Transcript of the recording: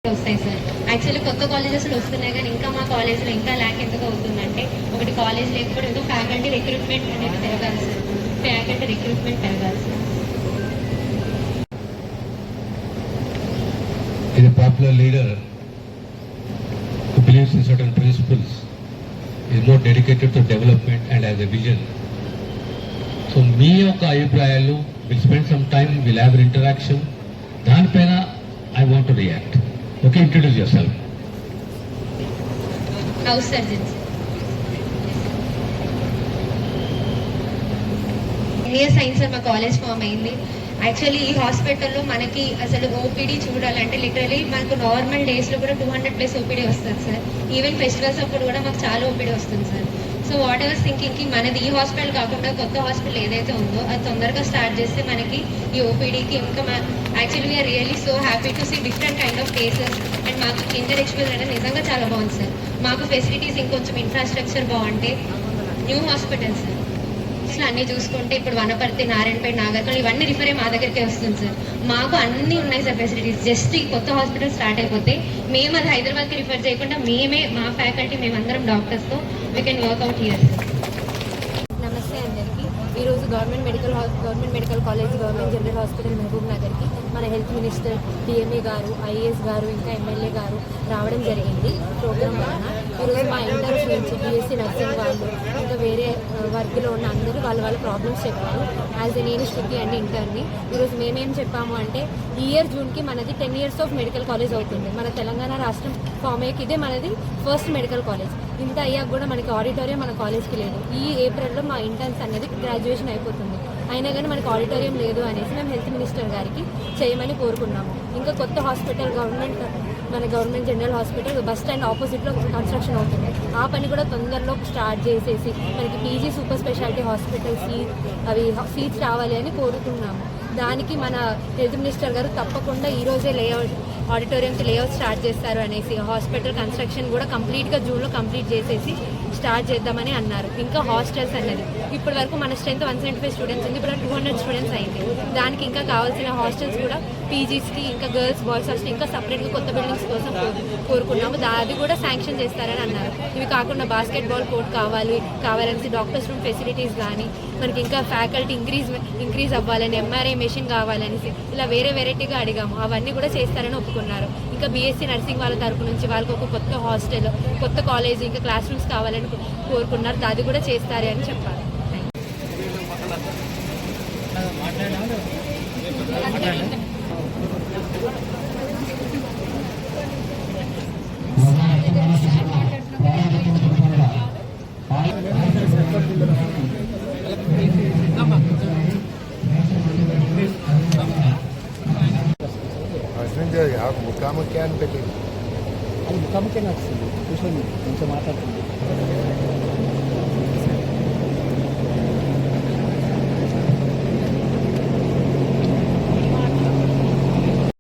వస్తాయి sir. Actually కొత్త కాలేజెస్లో వస్తున్నాయి కానీ ఇంకా మా కాలేజ్లో ఇంకా ల్యాక్ ఎందుకు అవుతుందంటే ఒకటి కాలేజ్ లేకపోవడంతో ఫ్యాకల్టీ రిక్రూట్మెంట్ అనేది పెరగాలి సార్. ఫ్యాకల్టీ రిక్రూట్మెంట్ పెరగాలి sir. Is a popular leader who believes in certain principles, is more dedicated to development and has a vision. So మీ యొక్క అభిప్రాయాలు will spend some time, we'll have an interaction. దానిపైన I want to react. Okay, introduce yourself. House surgeons. Year science మా college form అయింది. Actually ఈ హాస్పిటల్లో మనకి అసలు OPD చూడాలంటే లిటరలీ మనకు నార్మల్ డేస్లో కూడా 200+ ఓపీడీ వస్తుంది సార్. ఈవెన్ ఫెస్టివల్స్ అప్పుడు కూడా మాకు చాలా ఓపీడీ వస్తుంది సార్. సో వాట్ ఎవర్ థింకింగ్కి మనది ఈ హాస్పిటల్ కాకుండా కొత్త హాస్పిటల్ ఏదైతే ఉందో అది తొందరగా స్టార్ట్ చేస్తే మనకి ఈ ఓపీడీకి ఇంకా actually we are really so happy to see different kind of cases. And మాకు ఇంటర్ ఎక్స్పీరియన్స్ అనేది నిజంగా చాలా బాగుంది సార్. మాకు ఫెసిలిటీస్ ఇంకొంచెం ఇన్ఫ్రాస్ట్రక్చర్ బాగుంటే న్యూ హాస్పిటల్ సార్ అసలు అన్నీ చూసుకుంటే ఇప్పుడు వనపర్తి, నారాయణపేట, నాగర్కల్ ఇవన్నీ రిఫర్ మా దగ్గరికే వస్తుంది సార్. మాకు అన్నీ ఉన్నాయి సార్ ఫెసిలిటీస్. జస్ట్ ఈ కొత్త హాస్పిటల్ స్టార్ట్ అయిపోతే మేము అది హైదరాబాద్కి రిఫర్ చేయకుండా మేమే మా ఫ్యాకల్టీ మేమందరం డాక్టర్స్తో we can work out here sir. నమస్తే అందరికీ. ఈరోజు government medical college, government general hospital మహబూబ్ నగర్కి మన హెల్త్ మినిస్టర్, డిఎంఏ గారు, ఐఏఎస్ గారు, ఇంకా ఎమ్మెల్యే గారు రావడం జరిగింది ప్రోగ్రామ్ వలన. ఈరోజు మా ఇంటర్స్ నుంచి బీఎస్సీ నర్సింగ్ వాళ్ళు, ఇంకా వేరే వర్క్లో ఉన్న అందరూ వాళ్ళ ప్రాబ్లమ్స్ చెప్పారు. యాజ్ ఎ నేను శృతి అండి ఇంటర్ని. ఈరోజు మేమేం చెప్పాము అంటే ఈ ఇయర్ జూన్కి మనది 10 years ఆఫ్ మెడికల్ కాలేజ్ అవుతుంది. మన తెలంగాణ రాష్ట్రం ఫామ్ అయ్యాక ఇదే మనది ఫస్ట్ మెడికల్ కాలేజ్. ఇంత అయ్యాక కూడా మనకి ఆడిటోరియం మన కాలేజ్కి లేదు. ఈ ఏప్రిల్లో మా ఇంటర్న్స్ అనేది గ్రాడ్యుయేషన్ అయిపోతుంది. అయినా కానీ మనకి ఆడిటోరియం లేదు అనేసి మేము హెల్త్ మినిస్టర్ గారికి చేయమని కోరుకున్నాము. ఇంకా కొత్త హాస్పిటల్ మన government general hospital bus stand ఆపోజిట్లో కన్స్ట్రక్షన్ అవుతుంది. ఆ పని కూడా తొందరలో స్టార్ట్ చేసేసి మనకి PG super speciality hospital seats రావాలి అని కోరుతున్నాము. దానికి మన హెల్త్ మినిస్టర్ గారు తప్పకుండా ఈరోజే ఆడిటోరియంకి లేఅవుట్ స్టార్ట్ చేస్తారు అనేసి, హాస్పిటల్ కన్స్ట్రక్షన్ కూడా కంప్లీట్గా జూన్లో కంప్లీట్ చేసేసి స్టార్ట్ చేద్దామని అన్నారు. ఇంకా హాస్టల్స్ అన్నది ఇప్పటి వరకు మన స్ట్రెంత్ 175 స్టూడెంట్స్ ఉంది, ఇప్పుడు 200 స్టూడెంట్స్ అయింది. దానికి ఇంకా కావాల్సిన హాస్టల్స్ కూడా పీజీస్కి, ఇంకా గర్ల్స్ బాయ్స్ హాస్టల్ ఇంకా సపరేట్గా కొత్త బిల్డింగ్స్ కోసం కోరుకున్నాము. అది కూడా శాంక్షన్ చేస్తారని అన్నారు. ఇవి కాకుండా బాస్కెట్బాల్ కోర్ట్ కావాలనేసి, డాక్టర్స్ రూమ్ ఫెసిలిటీస్ కానీ, మనకి ఇంకా ఫ్యాకల్టీ ఇంక్రీజ్ అవ్వాలని, ఎంఆర్ఐ మెషిన్ కావాలనేసి ఇలా వేరే వెరైటీగా అడిగాము. అవన్నీ కూడా చేస్తారని ఒప్పుకున్నారు. ఇంకా బీఎస్సీ నర్సింగ్ వాళ్ళ తరపు నుంచి వాళ్ళకి ఒక కొత్త హాస్టల్, కొత్త కాలేజ్, ఇంకా క్లాస్ రూమ్స్ కావాలని కోరుకున్నారు. అది కూడా చేస్తారు అని చెప్పారు. ముఖాముఖి అని పెట్టింది. అది ముఖాముఖి నడుస్తుంది, కూర్చొని కొంచెం మాట్లాడుతుంది.